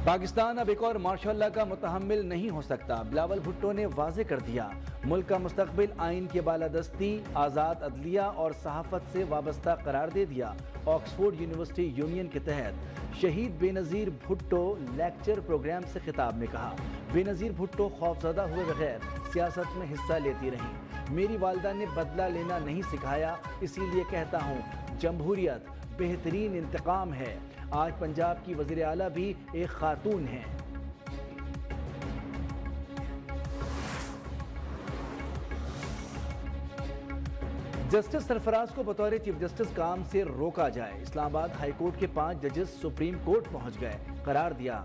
پاکستان اب ایک اور مارشاء اللہ کا متحمل نہیں ہو سکتا، بلاول بھٹو نے واضح کر دیا۔ ملک کا مستقبل آئین کی بالادستی، آزاد عدلیہ اور صحافت سے وابستہ قرار دے دیا۔ آکسفورڈ یونیورسٹی یونین کے تحت شہید بے نظیر بھٹو لیکچر پروگرام سے خطاب میں کہا، بے نظیر بھٹو خوفزدہ ہوئے بغیر سیاست میں حصہ لیتی رہیں۔ میری والدہ نے بدلہ لینا نہیں سکھایا، اسی لیے کہتا ہوں جمہوریت بہترین انتقام ہے۔ آج پنجاب کی وزیر اعلیٰ بھی ایک خاتون ہیں۔ جسٹس سرفراز کو بطور چیف جسٹس کام سے روکا جائے۔ اسلام آباد ہائی کورٹ کے 5 ججز سپریم کورٹ پہنچ گئے، قرار دیا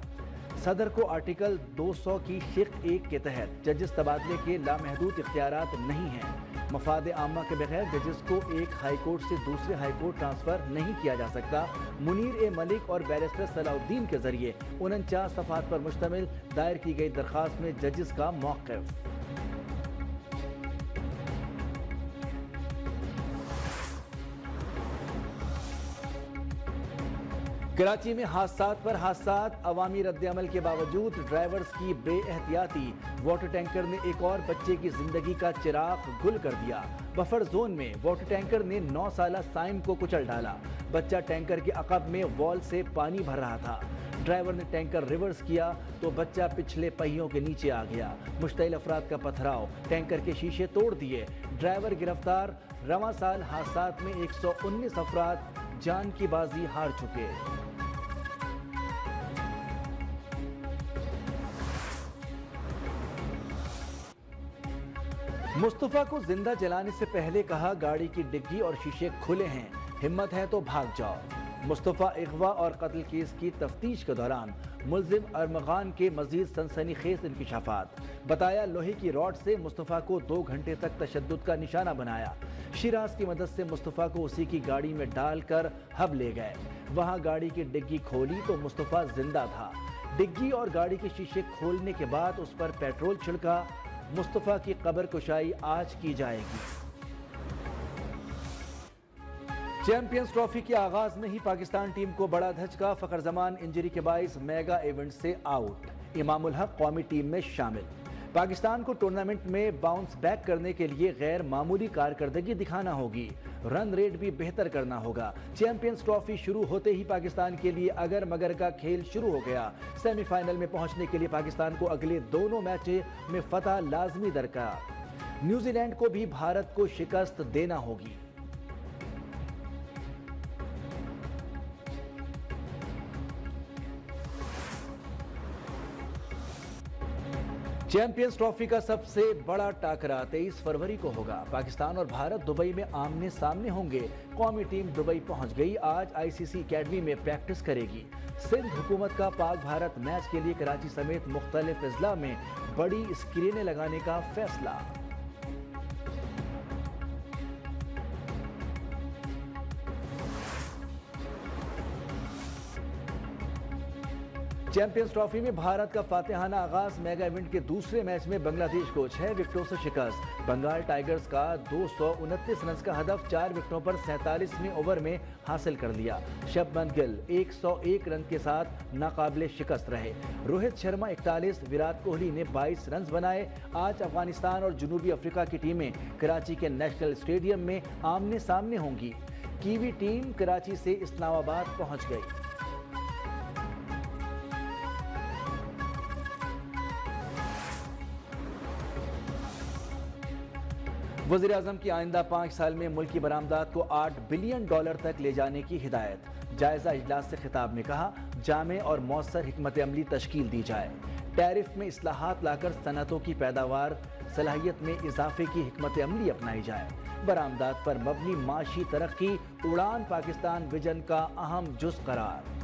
صدر کو آرٹیکل 200 کی شق 1 کے تحت ججز تبادلے کے لامحدود اختیارات نہیں ہیں۔ مفاد عامہ کے بغیر ججز کو ایک ہائی کورٹ سے دوسرے ہائی کورٹ ٹرانسفر نہیں کیا جا سکتا۔ منیر ملک اور بیرسٹر صلاح الدین کے ذریعے 49 صفحات پر مشتمل دائر کی گئی درخواست میں ججز کا موقف۔ کراچی میں حادثات پر حادثات، عوامی رد عمل کے باوجود ڈرائیورز کی بے احتیاطی، واٹر ٹینکر نے ایک اور بچے کی زندگی کا چراغ گل کر دیا۔ بفر زون میں واٹر ٹینکر نے 9 سالہ سائم کو کچل ڈالا۔ بچہ ٹینکر کے عقب میں وال سے پانی بھر رہا تھا۔ ڈرائیور نے ٹینکر ریورس کیا تو بچہ پچھلے پہیوں کے نیچے آ گیا۔ مشتعل افراد کا پتھراؤ، ٹینکر کے شیشے توڑ دیے، ڈرائیور گرفتار۔ رواں سال حادثات میں 119 افراد جان کی بازی ہار چکے۔ مصطفیٰ کو زندہ جلانے سے پہلے کہا گاڑی کی ڈگی اور شیشے کھلے ہیں، ہمت ہے تو بھاگ جاؤ۔ مصطفیٰ اغوا اور قتل کیس کی تفتیش کے دوران ملزم ارمغان کے مزید سنسنی خیز انکشافات۔ بتایا لوہے کی راڈ سے مصطفیٰ کو 2 گھنٹے تک تشدد کا نشانہ بنایا۔ شیراز کی مدد سے مصطفیٰ کو اسی کی گاڑی میں ڈال کر ہب لے گئے۔ وہاں گاڑی کی ڈگی کھولی تو مصطفیٰ زندہ تھا۔ ڈگی اور گاڑی کے شیشے کھولنے کے بعد اس پر پیٹرول چھڑکا۔ مصطفیٰ کی قبر کشائی آج کی جائے گی۔ چیمپئنز ٹرافی کے آغاز میں ہی پاکستان ٹیم کو بڑا دھچکا، فخر زمان انجری کے باعث میگا ایونٹ سے آؤٹ، امام الحق قومی ٹیم میں شامل۔ پاکستان کو ٹورنامنٹ میں باؤنس بیک کرنے کے لیے غیر معمولی کارکردگی دکھانا ہوگی، رن ریٹ بھی بہتر کرنا ہوگا۔ چیمپئنز ٹرافی شروع ہوتے ہی پاکستان کے لیے اگر مگر کا کھیل شروع ہو گیا۔ سیمی فائنل میں پہنچنے کے لیے پاکستان کو اگلے دونوں میچ میں فتح لازمی درکار۔ نیوزی لینڈ کو بھی بھارت کو شکست دینا ہوگی۔ چیمپئنز ٹرافی کا سب سے بڑا ٹاکرا 23 فروری کو ہوگا۔ پاکستان اور بھارت دبئی میں آمنے سامنے ہوں گے۔ قومی ٹیم دبئی پہنچ گئی، آج آئی سی سی اکیڈمی میں پریکٹس کرے گی۔ سندھ حکومت کا پاک بھارت میچ کے لیے کراچی سمیت مختلف اضلاع میں بڑی اسکرینیں لگانے کا فیصلہ۔ چیمپئنز ٹرافی میں بھارت کا فاتحانہ آغاز، میگا ایونٹ کے دوسرے میچ میں بنگلہ دیش کو 6 وکٹوں سے شکست۔ بنگال ٹائیگرز کا 229 رنز کا ہدف 4 وکٹوں پر 47ویں اوور میں حاصل کر لیا۔ شبمن گل 101 رن کے ساتھ ناقابل شکست رہے۔ روہت شرما 41، وراٹ کوہلی نے 22 رنز بنائے۔ آج افغانستان اور جنوبی افریقہ کی ٹیمیں کراچی کے نیشنل اسٹیڈیم میں آمنے سامنے ہوں گی۔ کیوی ٹیم کراچی سے اسلام آباد پہنچ گئی۔ وزیر اعظم کی آئندہ 5 سال میں ملکی برآمدات کو $8 بلین تک لے جانے کی ہدایت۔ جائزہ اجلاس سے خطاب میں کہا جامع اور مؤثر حکمت عملی تشکیل دی جائے۔ ٹیرف میں اصلاحات لا کر صنعتوں کی پیداوار صلاحیت میں اضافے کی حکمت عملی اپنائی جائے۔ برآمدات پر مبنی معاشی ترقی اڑان پاکستان ویژن کا اہم جز قرار۔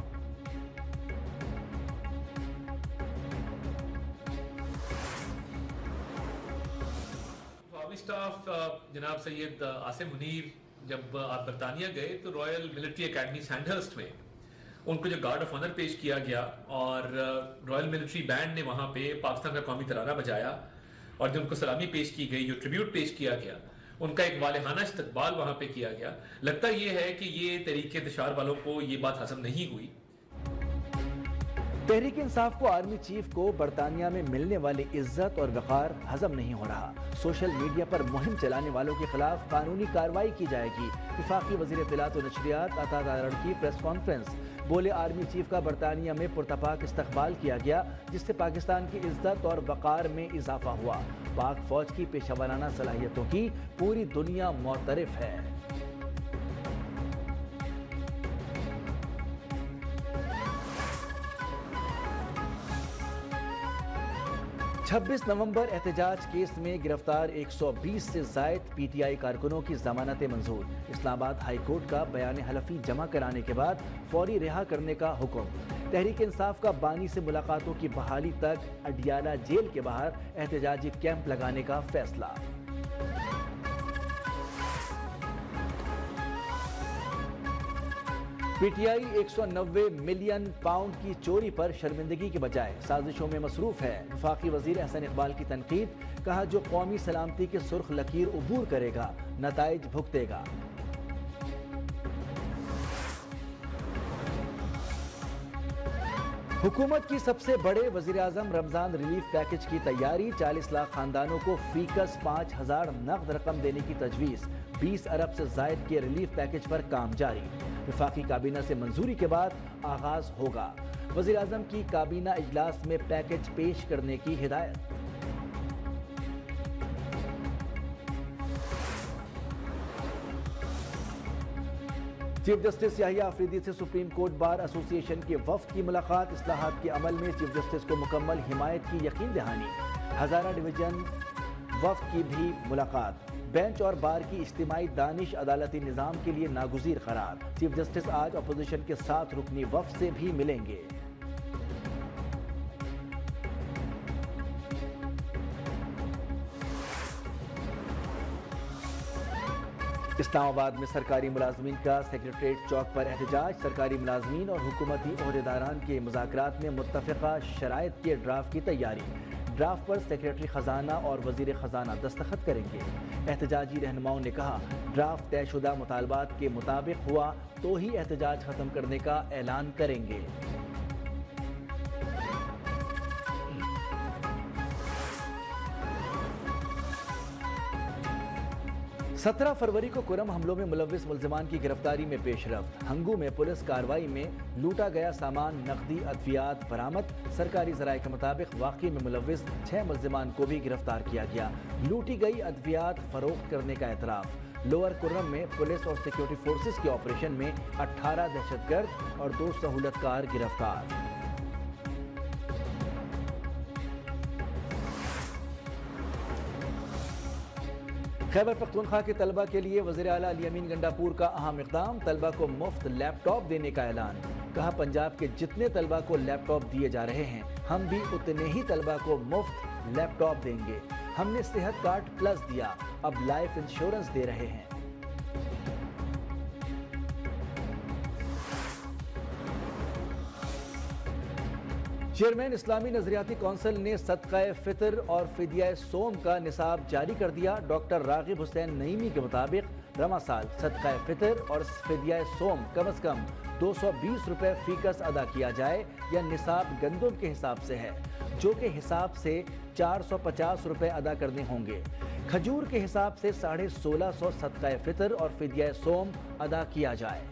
اسٹاف جناب سید عاصم منیر جب آپ برطانیہ گئے تو رائل ملٹری اکیڈمی سینڈہرسٹ میں ان کو جو گارڈ آف آنر پیش کیا گیا اور رائل ملٹری بینڈ نے وہاں پہ پاکستان کا قومی ترانہ بجایا اور جب ان کو سلامی پیش کی گئی، جو ٹریبیوٹ پیش کیا گیا، ان کا ایک والہانہ استقبال وہاں پہ کیا گیا۔ لگتا یہ ہے کہ یہ تحریک انتشار والوں کو یہ بات ہضم نہیں ہوئی تحریک انصاف کو آرمی چیف کو برطانیہ میں ملنے والی عزت اور وقار ہضم نہیں ہو رہا. سوشل میڈیا پر مہم چلانے والوں کے خلاف قانونی کارروائی کی جائے گی. وفاقی وزیر اطلاعات و نشریات عطا تارڑ کی پریس کانفرنس. بولے آرمی چیف کا برطانیہ میں پرتپاک استقبال کیا گیا جس سے پاکستان کی عزت اور وقار میں اضافہ ہوا. پاک فوج کی پیشہ ورانہ صلاحیتوں کی پوری دنیا معترف ہے. 26 نومبر احتجاج کیس میں گرفتار 120 سے زائد پی ٹی آئی کارکنوں کی ضمانتیں منظور. اسلام آباد ہائی کورٹ کا بیان حلفی جمع کرانے کے بعد فوری رہا کرنے کا حکم. تحریک انصاف کا بانی سے ملاقاتوں کی بحالی تک اڈیالہ جیل کے باہر احتجاجی کیمپ لگانے کا فیصلہ. P T I 190 million pound کی چوری پر شرمندگی کے بجائے سازشوں میں مصروف ہے. وفاقی وزیر احسن اقبال کی تنقید. کہا جو قومی سلامتی کی سرخ لکیر عبور کرے گا نتائج بھگتے گا. حکومت کی سب سے بڑے وزیراعظم رمضان ریلیف پیکج کی تیاری. 40 لاکھ خاندانوں کو فی کس 5,000 نقد رقم دینے کی تجویز. 20 ارب سے زائد کے ریلیف پیکج پر کام جاری. وفاقی کابینہ سے منظوری کے بعد آغاز ہوگا. وزیراعظم کی کابینہ اجلاس میں پیکج پیش کرنے کی ہدایت. چیف جسٹس یحییٰ آفریدی سے سپریم کورٹ بار ایسوسی ایشن کے وفد کی ملاقات. اصلاحات کے عمل میں چیف جسٹس کو مکمل حمایت کی یقین دہانی. ہزارہ ڈویژن وفد کی بھی ملاقات. بینچ اور بار کی اجتماعی دانش عدالتی نظام کے لیے ناگزیر قرار. چیف جسٹس آج اپوزیشن کے 7 رکنی وفد سے بھی ملیں گے. اسلام آباد میں سرکاری ملازمین کا سیکریٹریٹ چوک پر احتجاج. سرکاری ملازمین اور حکومتی عہدیداران کے مذاکرات میں متفقہ شرائط کے ڈرافٹ کی تیاری. ڈرافٹ پر سیکریٹری خزانہ اور وزیر خزانہ دستخط کریں گے. احتجاجی رہنماؤں نے کہا ڈرافٹ طے شدہ مطالبات کے مطابق ہوا تو ہی احتجاج ختم کرنے کا اعلان کریں گے. سترہ فروری کو کرم حملوں میں ملوث ملزمان کی گرفتاری میں پیش رفت. ہنگو میں پولیس کارروائی میں لوٹا گیا سامان نقدی ادویات برآمد. سرکاری ذرائع کے مطابق واقعے میں ملوث 6 ملزمان کو بھی گرفتار کیا گیا. لوٹی گئی ادویات فروخت کرنے کا اعتراف. لوور کرم میں پولیس اور سیکیورٹی فورسز کے آپریشن میں 18 دہشت گرد اور 2 سہولت کار گرفتار. خیبر پختونخوا کے طلبہ کے لیے وزیر اعلیٰ علی امین گنڈاپور کا اہم اقدام. طلبہ کو مفت لیپ ٹاپ دینے کا اعلان. کہا پنجاب کے جتنے طلبہ کو لیپ ٹاپ دیے جا رہے ہیں ہم بھی اتنے ہی طلبہ کو مفت لیپ ٹاپ دیں گے. ہم نے صحت کارڈ پلس دیا اب لائف انشورنس دے رہے ہیں. چیئرمین اسلامی نظریاتی کونسل نے صدقہ فطر اور فدیہ سوم کا نصاب جاری کر دیا. ڈاکٹر راغب حسین نعیمی کے مطابق رواں سال صدقہ فطر اور فدیہ سوم کم از کم 220 روپے فی کس ادا کیا جائے یا نصاب گندم کے حساب سے ہے جو کہ حساب سے 450 روپے ادا کرنے ہوں گے. کھجور کے حساب سے 1650 صدقہ فطر اور فدیہ سوم ادا کیا جائے.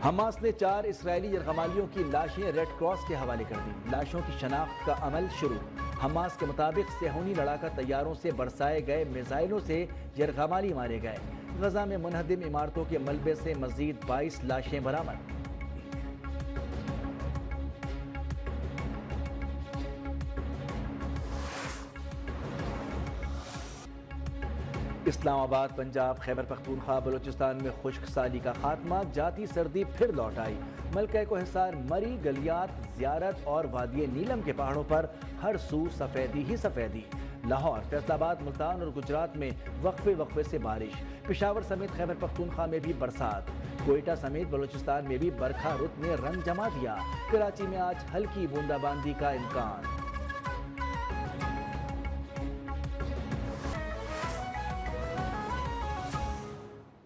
حماس نے 4 اسرائیلی یرغمالیوں کی لاشیں ریڈ کراس کے حوالے کر دی. لاشوں کی شناخت کا عمل شروع. حماس کے مطابق صہیونی لڑاکا طیاروں سے برسائے گئے میزائلوں سے یرغمالی مارے گئے. غزہ میں منہدم عمارتوں کے ملبے سے مزید 22 لاشیں برآمد. اسلام آباد، پنجاب، خیبر پختونخوا، بلوچستان میں خشک سالی کا خاتمہ. جاتی سردی پھر لوٹ آئی. ملکہ کوہسار، مری، گلیات، زیارت اور وادی نیلم کے پہاڑوں پر ہر سو سفیدی ہی سفیدی. لاہور، فیصل آباد، ملتان اور گجرات میں وقفے سے بارش. پشاور سمیت خیبر پختونخوا میں بھی برسات. کوئٹہ سمیت بلوچستان میں بھی برکھا رت نے رنگ جما دیا. کراچی میں آج ہلکی بوندا باندی کا امکان.